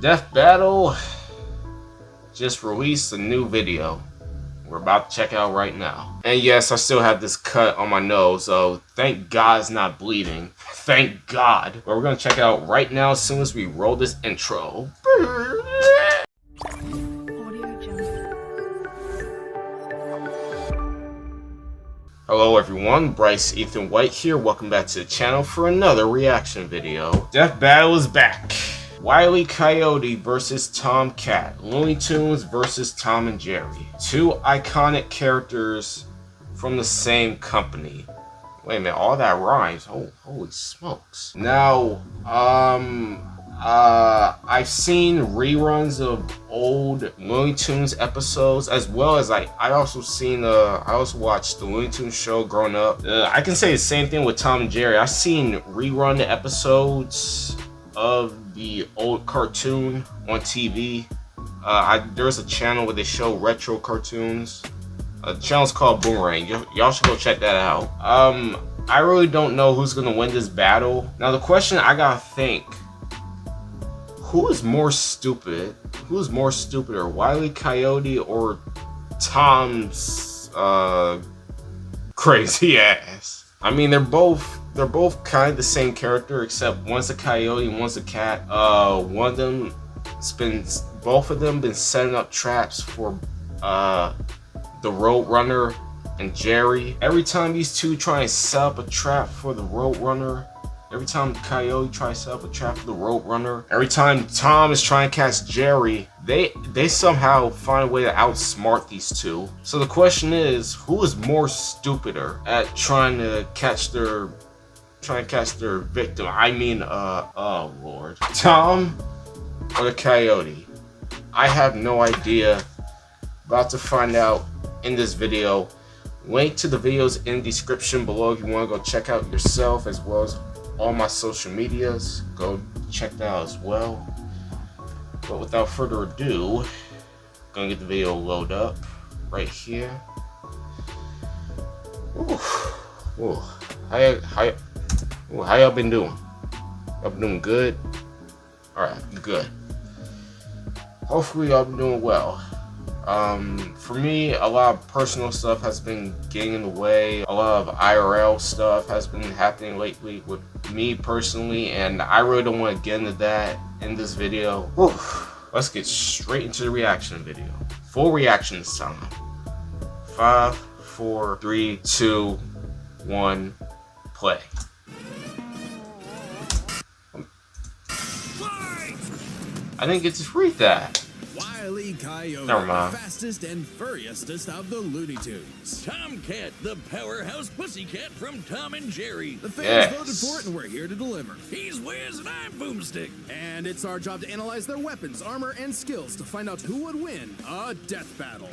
Death Battle just released a new video. We're about to check out right now. And yes, I still have this cut on my nose, so thank God it's not bleeding. Thank God. But we're gonna check it out right now as soon as we roll this intro. Hello everyone, Bryce Ethan White here. Welcome back to the channel for another reaction video. Death Battle is back. Wile E Coyote versus Tomcat. Looney Tunes versus Tom and Jerry. Two iconic characters from the same company. Wait a minute, all that rhymes. Oh, holy smokes. Now, I've seen reruns of old Looney Tunes episodes, as well as I also watched the Looney Tunes show growing up. I can say the same thing with Tom and Jerry. I've seen rerun episodes of the old cartoon on TV. There's a channel where they show retro cartoons. The channel's called Boomerang. Y'all should go check that out. I really don't know who's gonna win this battle. Now the question I gotta think: who is more stupid? Who's more stupider, Wile E Coyote or Tom's crazy ass? I mean, they're both kind of the same character, except one's a coyote and one's a cat. Both of them been setting up traps for the Roadrunner and Jerry. Every time these two try and set up a trap for the Roadrunner, every time Coyote tries to set up a trap for the Roadrunner, every time Tom is trying to catch Jerry, they somehow find a way to outsmart these two. So the question is, who is more stupider at trying to catch their victim? I mean, oh lord, Tom or the Coyote? I have no idea. About to find out in this video. Link to the videos in the description below if you want to go check out yourself, as well as all my social medias. Go check that out as well. But without further ado, gonna get the video loaded up right here. Ooh. How y'all been doing? Y'all been doing good? Alright, good. Hopefully y'all been doing well. For me, a lot of personal stuff has been getting in the way. A lot of IRL stuff has been happening lately with me personally, and I really don't want to get into that in this video. Whew. Let's get straight into the reaction video. Full reaction this time. 5, 4, 3, 2, 1, play. I didn't get to read that. Wile E Coyote, Never mind. the fastest and furriestest of the Looney Tunes. Tomcat, the powerhouse pussycat from Tom and Jerry. The fans voted for it, and we're here to deliver. He's Wiz and I'm Boomstick. And it's our job to analyze their weapons, armor, and skills to find out who would win a death battle.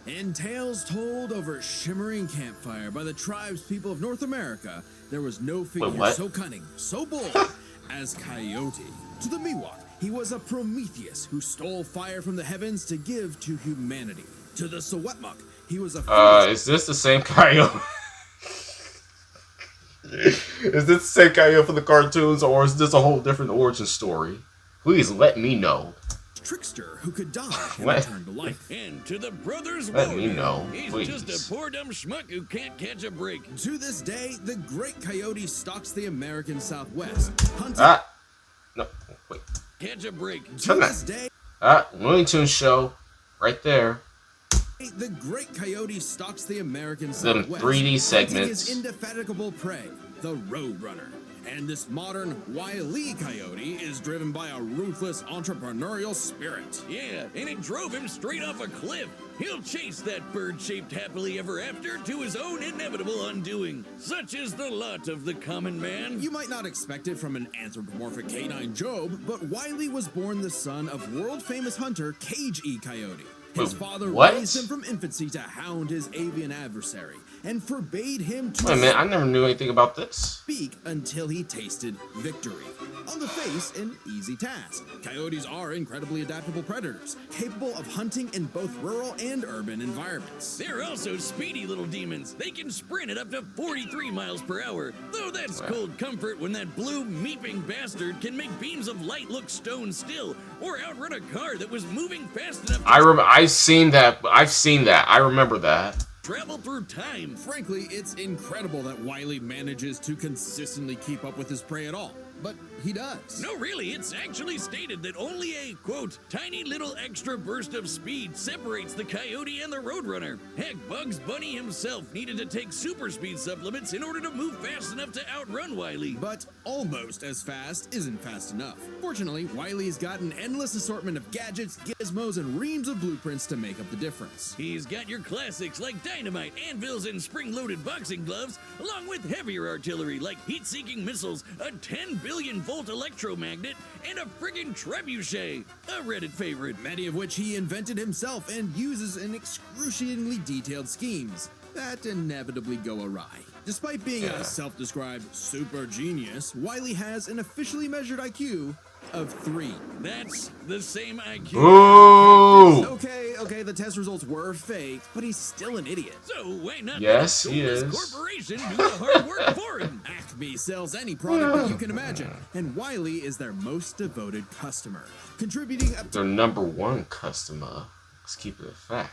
In tales told over shimmering campfire by the tribespeople of North America, there was no figure so cunning, so bold as Coyote. To the Miwok, he was a Prometheus who stole fire from the heavens to give to humanity. To the Sewetmuk, he was a is this the same Coyote? Is this the same Coyote for the cartoons, or is this a whole different origin story? Please let me know. trickster who could die and return to life. And to the brothers Let me Warrior, know, he's please. just a poor dumb schmuck who can't catch a break. To this day, the great Coyote stalks the American Southwest, hunting. No, wait. Catch a break. To this day, Looney Tunes show, right there. the great Coyote stalks the American Them Southwest, 3D segments. hunting his indefatigable prey, the Roadrunner. And this modern Wile E Coyote is driven by a ruthless entrepreneurial spirit. Yeah, and it drove him straight off a cliff. He'll chase that bird-shaped happily ever after to his own inevitable undoing. Such is the lot of the common man. You might not expect it from an anthropomorphic canine Job, but Wile E was born the son of world-famous hunter Cage E Coyote. His father what? raised him from infancy to hound his avian adversary and forbade him to Wait a minute, I never knew anything about this. speak until he tasted victory. On the face, an easy task. Coyotes are incredibly adaptable predators, capable of hunting in both rural and urban environments. They're also speedy little demons. They can sprint at up to 43 miles per hour. Though that's cold comfort when that blue meeping bastard can make beams of light look stone still or outrun a car that was moving fast enough to I've seen that. I remember that. travel through time. Frankly, it's incredible that Wile E manages to consistently keep up with his prey at all. But he does. No, really, it's actually stated that only a, quote, tiny little extra burst of speed separates the Coyote and the Roadrunner. Heck, Bugs Bunny himself needed to take super speed supplements in order to move fast enough to outrun Wile E. But almost as fast isn't fast enough. Fortunately, Wile E's got an endless assortment of gadgets, gizmos, and reams of blueprints to make up the difference. He's got your classics like dynamite, anvils, and spring-loaded boxing gloves, along with heavier artillery like heat-seeking missiles, a 10 billion volt electromagnet, and a friggin' trebuchet, a Reddit favorite. Many of which he invented himself and uses in excruciatingly detailed schemes that inevitably go awry. Despite being a self-described super genius, Wile E has an officially measured IQ of 3. That's the same IQ. Ooh. Okay, the test results were fake, but he's still an idiot. So why not Yes, let a he soulless is. corporation do the hard work for him? Acme sells any product that you can imagine, and Wile E is their most devoted customer, contributing up Their #1 customer. Let's keep it a fact.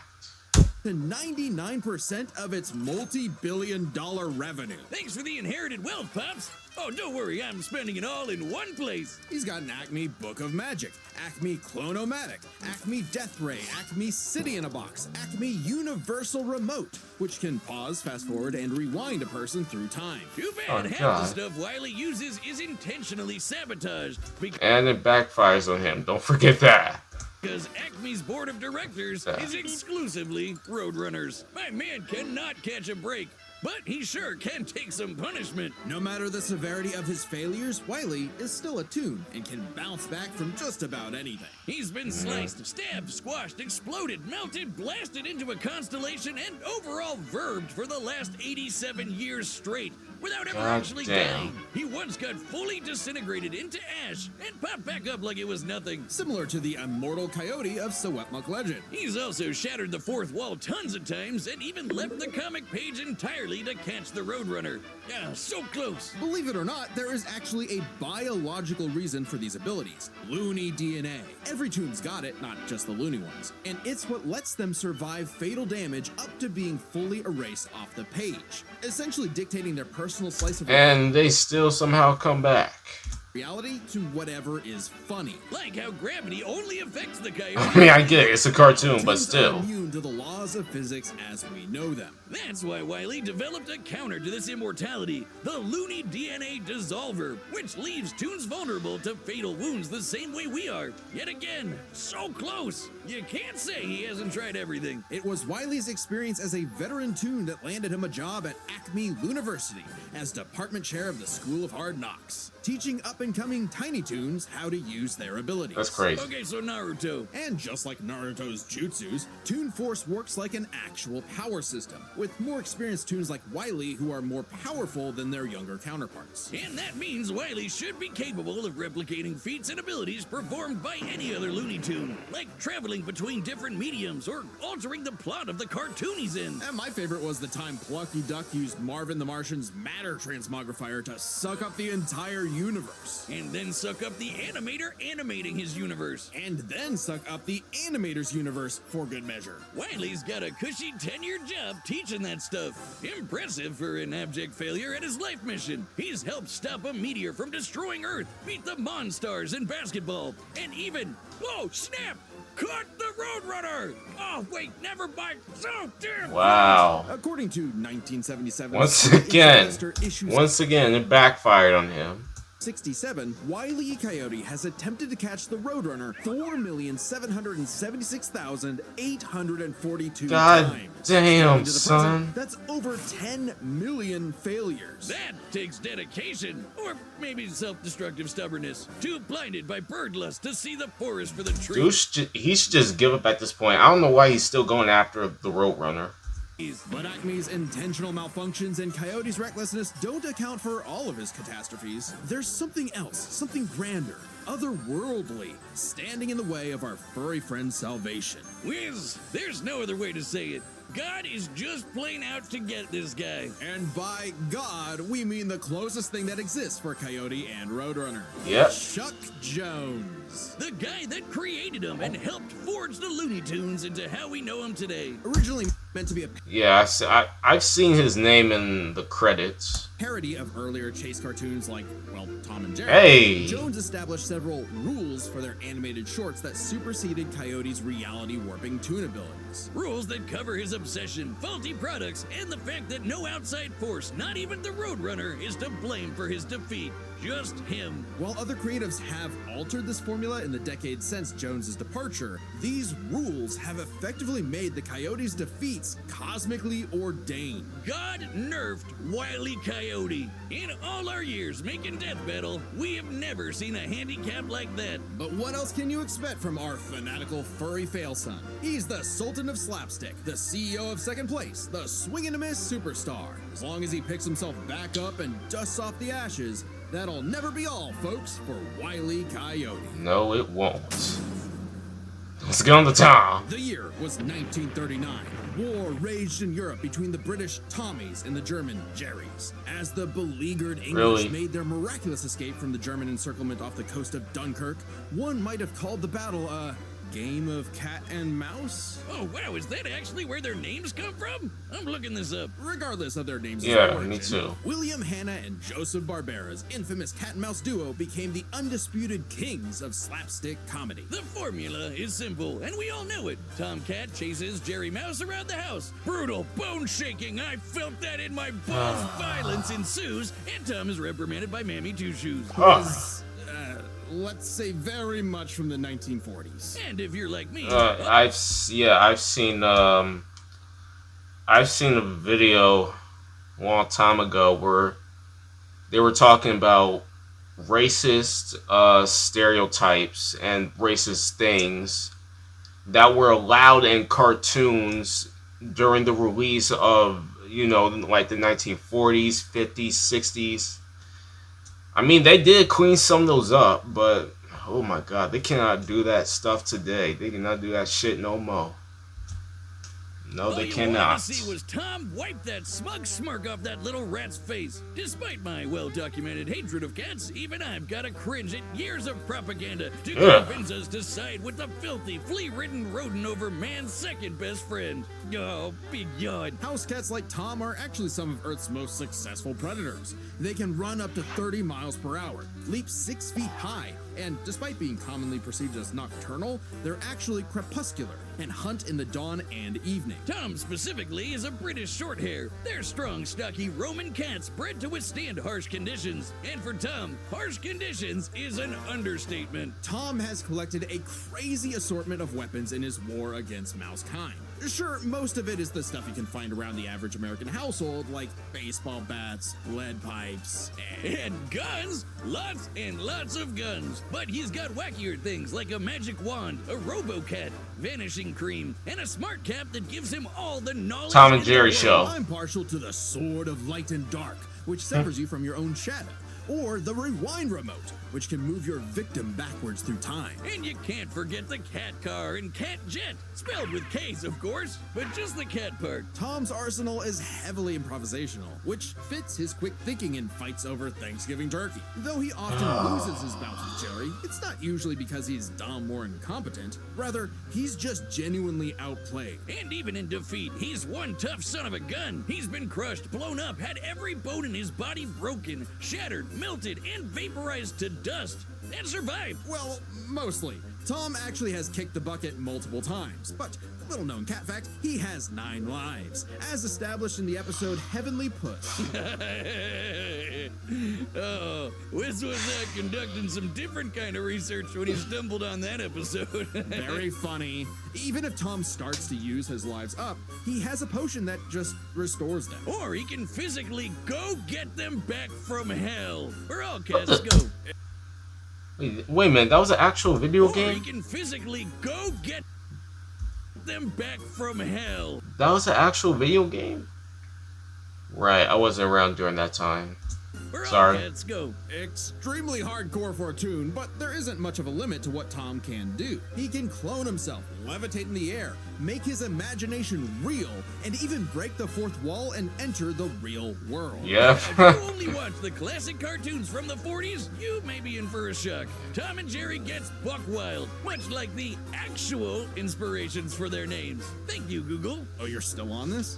to 99% of its multi-billion-dollar revenue. Thanks for the inherited wealth, Pops. Oh, don't worry, I'm spending it all in one place. He's got an Acme Book of Magic, Acme Clone-O-Matic, Acme Death Ray, Acme City in a Box, Acme Universal Remote, which can pause, fast forward, and rewind a person through time. Too Oh, bad half God. the stuff Wile E uses is intentionally sabotaged And it backfires on him. Don't forget that. because Acme's board of directors is exclusively Roadrunners. My man cannot catch a break, but he sure can take some punishment. No matter the severity of his failures, Wile E is still a tune and can bounce back from just about anything. He's been sliced, stabbed, squashed, exploded, melted, blasted into a constellation, and overall verbed for the last 87 years straight without ever God actually damn. dying. He once got fully disintegrated into ash and popped back up like it was nothing. Similar to the immortal Coyote of Sewetmuk legend. He's also shattered the fourth wall tons of times and even left the comic page entirely to catch the Roadrunner. Ah, so close. Believe it or not, there is actually a biological reason for these abilities. Looney DNA. Every toon's got it, not just the Looney ones. And it's what lets them survive fatal damage up to being fully erased off the page, essentially dictating their personal slice of And they still somehow come back. reality to whatever is funny. Like how gravity only affects the Coyote. I mean, I get it. It's a cartoon, but Toons are still. immune to the laws of physics as we know them. That's why Wile E developed a counter to this immortality, the Looney DNA Dissolver, which leaves toons vulnerable to fatal wounds the same way we are. Yet again, so close. You can't say he hasn't tried everything. It was Wile E's experience as a veteran toon that landed him a job at Acme University as department chair of the School of Hard Knocks, teaching up-and-coming Tiny Toons how to use their abilities. That's crazy. Okay, so Naruto. And just like Naruto's jutsus, Toon Force works like an actual power system, with more experienced toons like Wile E who are more powerful than their younger counterparts. And that means Wile E should be capable of replicating feats and abilities performed by any other Looney Tune, like traveling between different mediums or altering the plot of the cartoon he's in. And my favorite was the time Plucky Duck used Marvin the Martian's matter transmogrifier to suck up the entire universe. And then suck up the animator animating his universe. And then suck up the animator's universe for good measure. Wile E's got a cushy 10-year job teaching that stuff. Impressive for an abject failure at his life mission. He's helped stop a meteor from destroying Earth, beat the Monstars in basketball, and even, whoa, snap, caught the Roadrunner! Oh, wait, never mind. So damn. Wow. According to 1977, Once again, it backfired on him. 1967, Wile E. Coyote has attempted to catch the Roadrunner 4,776,842 God times. damn, To the son. present, that's over 10 million failures. That takes dedication, or maybe self-destructive stubbornness. Too blinded by bird lust to see the forest for the trees. Dude, he should just give up at this point. I don't know why he's still going after the Roadrunner. But Acme's intentional malfunctions and Coyote's recklessness don't account for all of his catastrophes. There's something else, something grander, otherworldly, standing in the way of our furry friend's salvation. Wiz, there's no other way to say it. God is just plain out to get this guy. And by God, we mean the closest thing that exists for Coyote and Roadrunner. Yep. Chuck Jones. The guy that created him and helped forge the Looney Tunes into how we know him today. Originally meant to be a Yeah, I've seen his name in the credits. parody of earlier chase cartoons like, well, Tom and Jerry. Hey! Jones established several rules for their animated shorts that superseded Coyote's reality warping tune abilities. Rules that cover his obsession, faulty products, and the fact that no outside force, not even the Roadrunner, is to blame for his defeat. Just him. While other creatives have altered this formula in the decades since Jones's departure, these rules have effectively made the Coyote's defeats cosmically ordained. God nerfed Wile E. Coyote. In all our years making Death Battle, we have never seen a handicap like that. But what else can you expect from our fanatical furry fail son? He's the Sultan of Slapstick, the CEO of Second Place, the swing and a miss superstar. As long as he picks himself back up and dusts off the ashes, that'll never be all, folks, for Wile E. Coyote. No, it won't. Let's get on the time. The year was 1939. War raged in Europe between the British Tommies and the German Jerrys. As the beleaguered English Really? made their miraculous escape from the German encirclement off the coast of Dunkirk, one might have called the battle a game of cat and mouse. Oh wow, is that actually where their names come from? I'm looking this up. Regardless of their names' Yeah, origin, me too. William Hanna and Joseph Barbera's infamous cat and mouse duo became the undisputed kings of slapstick comedy. The formula is simple, and we all know it. Tomcat chases Jerry Mouse around the house. Brutal, bone-shaking, I felt that in my balls. Violence ensues, and Tom is reprimanded by Mammy Two Shoes. Oh. Let's say very much from the 1940s. And if you're like me, I've seen a video a long time ago where they were talking about racist stereotypes and racist things that were allowed in cartoons during the release of, like the 1940s, 50s, 60s. I mean, they did clean some of those up, but oh my God, they cannot do that stuff today. They cannot do that shit no more. No, they cannot. All you wanted to see was Tom wipe that smug smirk off that little rat's face. Despite my well-documented hatred of cats, even I've got to cringe at years of propaganda to convince us to side with the filthy, flea-ridden rodent over man's second best friend. Oh, big yawn. House cats like Tom are actually some of Earth's most successful predators. They can run up to 30 miles per hour, leap 6 feet high, and despite being commonly perceived as nocturnal, they're actually crepuscular and hunt in the dawn and evening. Tom specifically is a British shorthair. They're strong, stocky Roman cats bred to withstand harsh conditions. And for Tom, harsh conditions is an understatement. Tom has collected a crazy assortment of weapons in his war against mousekind. Sure, most of it is the stuff you can find around the average American household, like baseball bats, lead pipes, and guns. Lots and lots of guns. But he's got wackier things like a magic wand, a robo-cat, vanishing cream, and a smart cap that gives him all the knowledge. Tom and Jerry show. I'm partial to the Sword of Light and Dark, which severs you from your own shadow. Or the Rewind Remote, which can move your victim backwards through time. And you can't forget the cat car and cat jet, spelled with K's, of course, but just the cat part. Tom's arsenal is heavily improvisational, which fits his quick thinking in fights over Thanksgiving turkey. Though he often loses his bouts with Jerry, it's not usually because he's dumb or incompetent. Rather, he's just genuinely outplayed. And even in defeat, he's one tough son of a gun. He's been crushed, blown up, had every bone in his body broken, shattered, melted, and vaporized to dust, and survived. Well, mostly. Tom actually has kicked the bucket multiple times, but little known cat fact, he has 9 lives, as established in the episode Heavenly Puss. Oh, Wiz was conducting some different kind of research when he stumbled on that episode. Very funny. Even if Tom starts to use his lives up, he has a potion that just restores them. Or he can physically go get them back from hell. Where all cats go. Wait a minute, that was an actual video Or game? he can physically go get them back from hell. That was an actual video game? Right, I wasn't around during that time. Where Sorry. all cats go. Extremely hardcore for a toon, but there isn't much of a limit to what Tom can do. He can clone himself, levitate in the air, make his imagination real, and even break the fourth wall and enter the real world. Yeah. If you only watch the classic cartoons from the 40s, you may be in for a shock. Tom and Jerry gets buck wild, much like the actual inspirations for their names. Thank you, Google. Oh, you're still on this?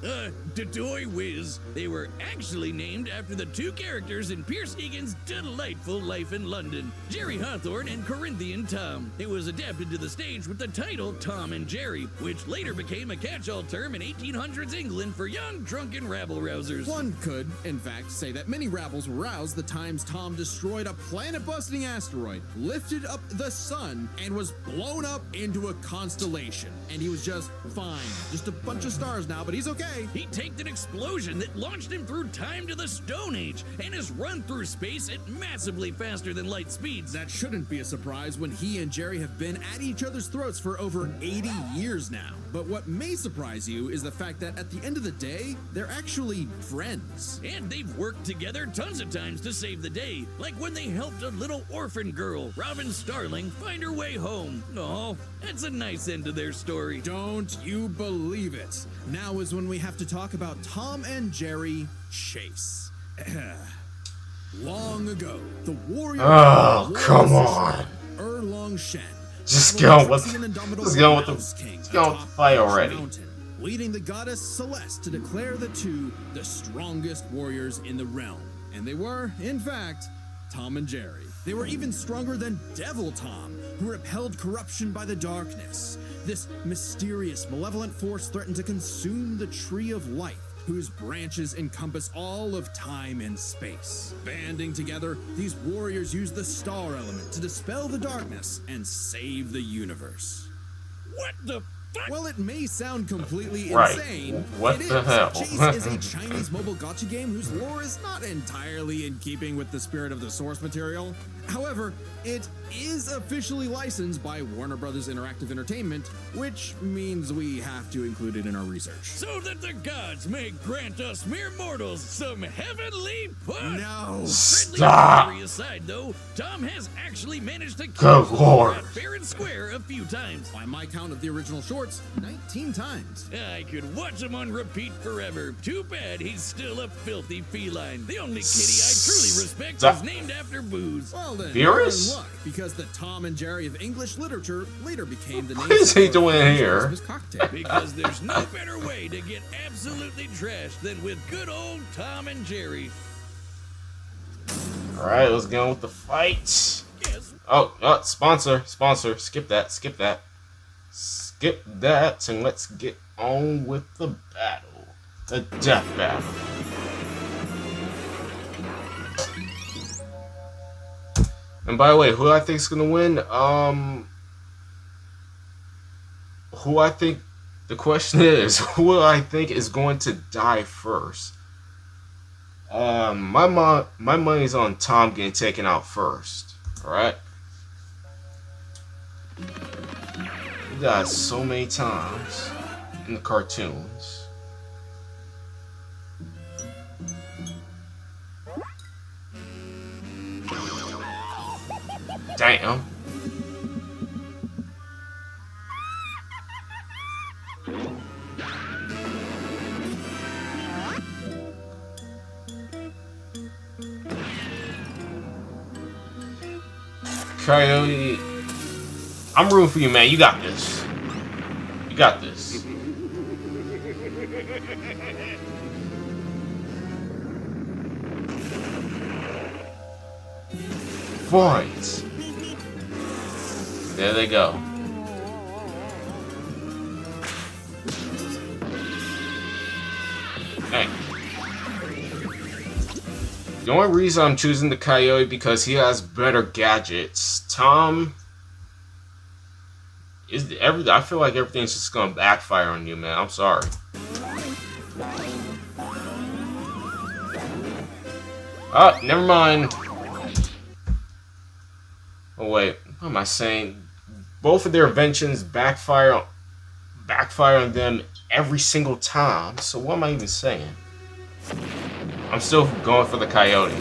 Dodoy Whiz. They were actually named after the 2 characters in Pierce Egan's delightful life in London, Jerry Hawthorne and Corinthian Tom. It was adapted to the stage with the title Tom and Jerry, which later became a catch-all term in 1800s England for young, drunken rabble-rousers. One could, in fact, say that many rabbles were roused the times Tom destroyed a planet-busting asteroid, lifted up the sun, and was blown up into a constellation. And he was just fine. Just a bunch of stars now, but he's okay. He taked an explosion that launched him through time to the Stone Age and has run through space at massively faster than light speeds. That shouldn't be a surprise when he and Jerry have been at each other's throats for over 80 years now. But what may surprise you is the fact that at the end of the day, they're actually friends. And they've worked together tons of times to save the day, like when they helped a little orphan girl, Robin Starling, find her way home. Oh, that's a nice end to their story. Don't you believe it? Now is when we have to talk about Tom and Jerry Chase. Long ago, the warrior. Oh, come on. Erlong Shen. Just go with the fight already. Mountain, leading the goddess Celeste to declare the 2 the strongest warriors in the realm. And they were, in fact, Tom and Jerry. They were even stronger than Devil Tom, who repelled corruption by the darkness. This mysterious, malevolent force threatened to consume the Tree of Life, whose branches encompass all of time and space. Banding together, these warriors use the star element to dispel the darkness and save the universe. What the fuck? While it may sound completely Right. insane, What it the is. hell? Chase is a Chinese mobile gacha game whose lore is not entirely in keeping with the spirit of the source material. However, it is officially licensed by Warner Brothers Interactive Entertainment, which means we have to include it in our research. So that the gods may grant us mere mortals some heavenly push. No! Stop! Friendly aside, though, Tom has actually managed to Good kill lord. Rat fair and square a few times. By my count of the original shorts, 19 times. I could watch him on repeat forever. Too bad he's still a filthy feline. The only kitty I truly respect Stop. is named after booze. Well then, Furious? you're in luck, because the Tom and Jerry of English literature later became the name What is he doing here? of his cocktail. Because there's no better way to get absolutely trashed than with good old Tom and Jerry. Alright, let's go with the fight. Yes. Oh, sponsor. Skip that. Skip that, and let's get on with the battle. The death battle. And by the way, who I think is gonna win? Who I think? The question is, who I think is going to die first? My money's on Tom getting taken out first. All right. He died so many times in the cartoons. Damn. Coyote, I'm rooting for you, man. You got this. You got this. Fight. There they go. Hey. The only reason I'm choosing the Coyote because he has better gadgets. Tom is I feel like everything's just gonna backfire on you, man. I'm sorry. Oh, never mind. Oh wait, what am I saying? Both of their inventions backfire on them every single time. So what am I even saying? I'm still going for the Coyote.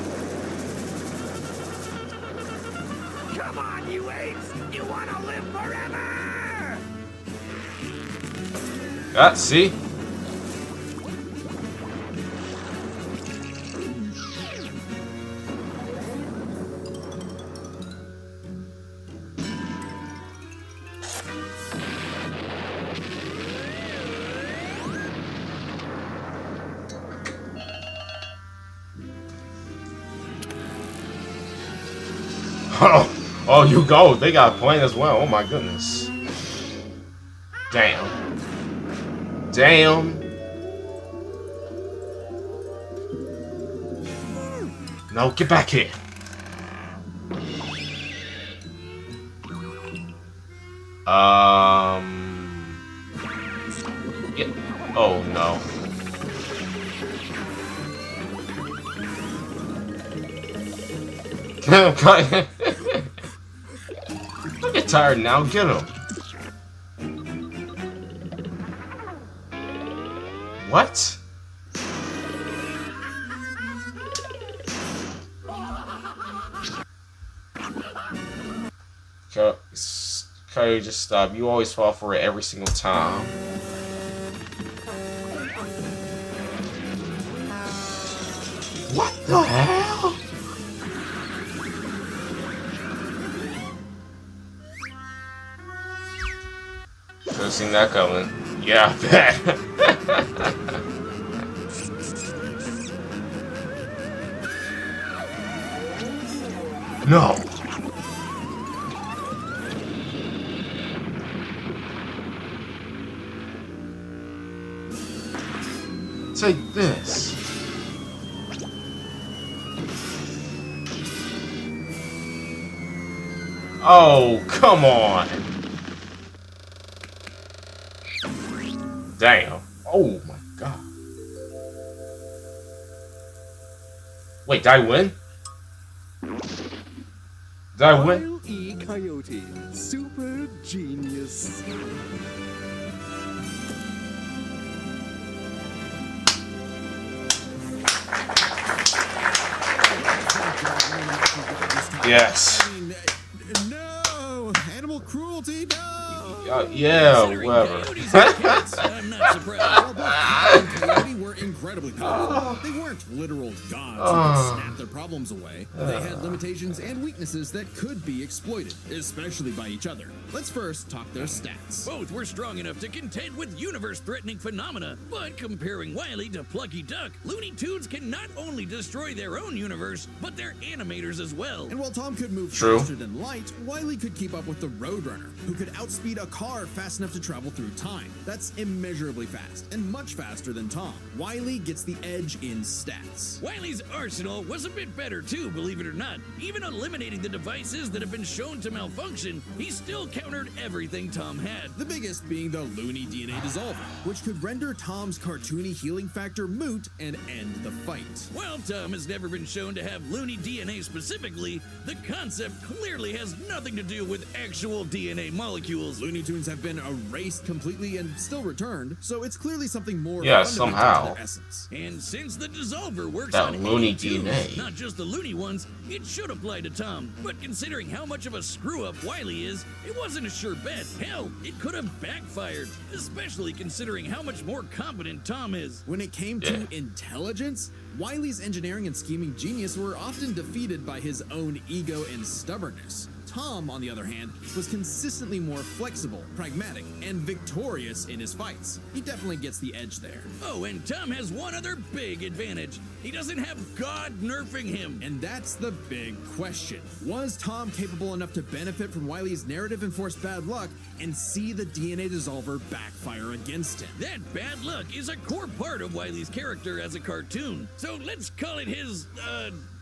Come on, you apes! You wanna live forever! Ah, see? Oh, you go. They got a point as well. Oh my goodness. Damn. Damn. No, get back here. Yeah. Oh no. Don't get tired now. Get him. What? Coyote, just stop. You always fall for it every single time. What the hell? Should have seen that coming. Yeah, I bet. No. Take this. Oh, come on. Damn. Oh my god. Wait, did I win? Did I win? Wile E Coyote, super genius. Yes. I mean, no! Animal cruelty, no! Yeah, Considering whatever. coyotes are cats, I'm not surprised. Well, both Tom and Coyote were incredibly powerful. They weren't literal gods who could snap their problems away. They had limitations and weaknesses that could be exploited, especially by each other. Let's first talk their stats. Both were strong enough to contend with universe-threatening phenomena, but comparing Wile E to Plucky Duck, Looney Tunes can not only destroy their own universe, but their animators as well. And while Tom could move True. faster than light, Wile E could keep up with the Roadrunner, who could outspeed a car fast enough to travel through time. That's immeasurably fast, and much faster than Tom. Wile E gets the edge in stats. Wile E's arsenal was a bit better too, believe it or not. Even eliminating the devices that have been shown to malfunction, he still countered everything Tom had. The biggest being the Looney DNA dissolver, which could render Tom's cartoony healing factor moot and end the fight. While Tom has never been shown to have Looney DNA specifically, the concept clearly has nothing to do with actual DNA molecules. Looney Tunes have been erased completely and still returned, so it's clearly something more Yeah, fundamental somehow. to their essence. And since the dissolver works That on Looney any tunes, DNA. not just the Looney ones, it should apply to Tom. But considering how much of a screw-up Wile E is, it wasn't a sure bet. Hell, it could have backfired, especially considering how much more competent Tom is. When it came to intelligence, Wile E's engineering and scheming genius were often defeated by his own ego and stubbornness. Tom, on the other hand, was consistently more flexible, pragmatic, and victorious in his fights. He definitely gets the edge there. Oh, and Tom has one other big advantage. He doesn't have God nerfing him. And that's the big question. Was Tom capable enough to benefit from Wile E's narrative enforced bad luck and see the DNA dissolver backfire against him? That bad luck is a core part of Wile E's character as a cartoon. So let's call it his,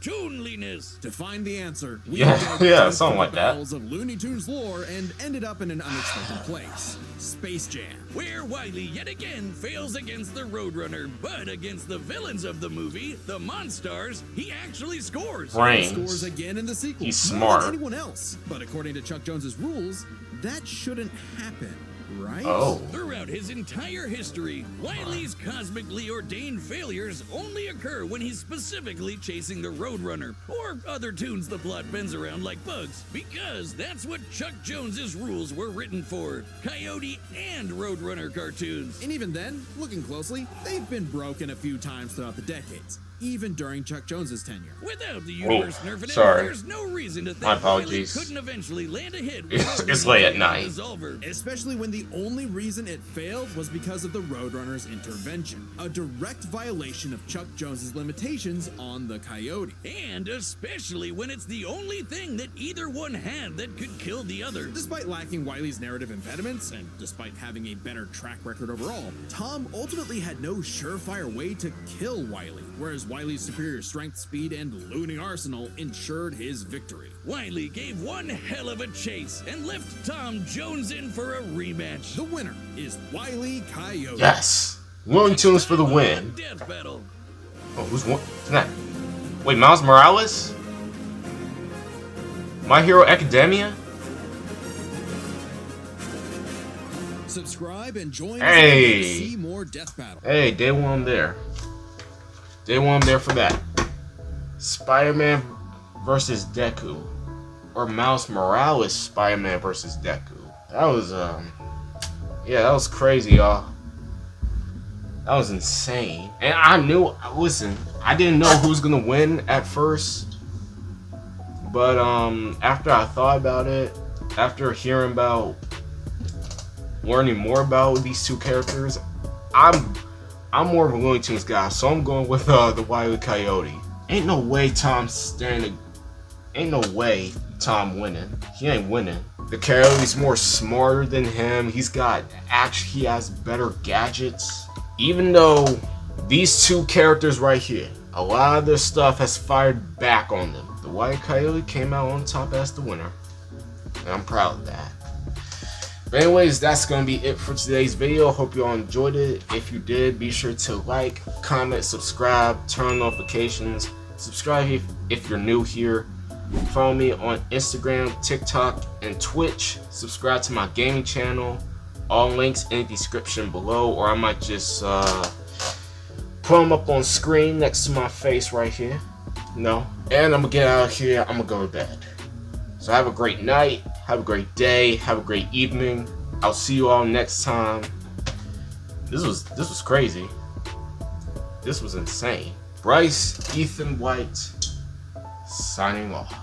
toonliness. To find the answer, we Yeah, dug yeah, into something the like that. bowels of Looney Tunes lore and ended up in an unexpected place. Space Jam. Where Wile E yet again fails against the Roadrunner, but against the villains of the movie, the Monstars, he actually scores. Brains. Scores again in the sequel. He's More smart. than anyone else. But according to Chuck Jones's rules, that shouldn't happen, right? Oh. Throughout his entire history, Wile E's cosmically ordained failures only occur when he's specifically chasing the Roadrunner, or other tunes the plot bends around like bugs, because that's what Chuck Jones's rules were written for. Coyote and Roadrunner cartoons. And even then, looking closely, they've been broken a few times throughout the decades, even during Chuck Jones's tenure. Without the universe nerfing sorry. it, there's no reason to think My apologies. Wile E couldn't eventually land a hit It's with late at the night. Dissolver. Especially when the only reason it failed was because of the Roadrunner's intervention, a direct violation of Chuck Jones's limitations on the Coyote. And especially when it's the only thing that either one had that could kill the other. Despite lacking Wile E's narrative impediments, and despite having a better track record overall, Tom ultimately had no surefire way to kill Wile E, whereas Wile E's superior strength, speed, and Looney arsenal ensured his victory. Wile E gave one hell of a chase and left Tom Jones in for a rematch. The winner is Wile E Coyote. Yes. Looney Tunes for the win. Death battle. Oh, who's one? Who's that? Wait, Miles Morales? My Hero Academia? Subscribe and join Hey. us to see more Death Battle. Hey, day one there. Day one there for that. Spider-Man versus Deku. Or Miles Morales Spider-Man versus Deku. That was, yeah, that was crazy, y'all. That was insane. And I knew, listen, I didn't know who was gonna win at first. But, after I thought about it, after hearing about, learning more about these two characters, I'm more of a Looney Tunes guy, so I'm going with the Wile E Coyote. Ain't no way Tom's standing. Ain't no way Tom winning. He ain't winning. The Coyote's more smarter than him. He has better gadgets. Even though these two characters right here, a lot of their stuff has fired back on them, the Wile E Coyote came out on top as the winner, and I'm proud of that. But anyways, that's going to be it for today's video. Hope you all enjoyed it. If you did, be sure to like, comment, subscribe, turn on notifications. Subscribe if you're new here. Follow me on Instagram, TikTok, and Twitch. Subscribe to my gaming channel. All links in the description below, or I might just put them up on screen next to my face right here. No. And I'm going to get out of here. I'm going to go to bed. So have a great night. Have a great day. Have a great evening. I'll see you all next time. This was crazy. This was insane. Bryce Ethan White signing off.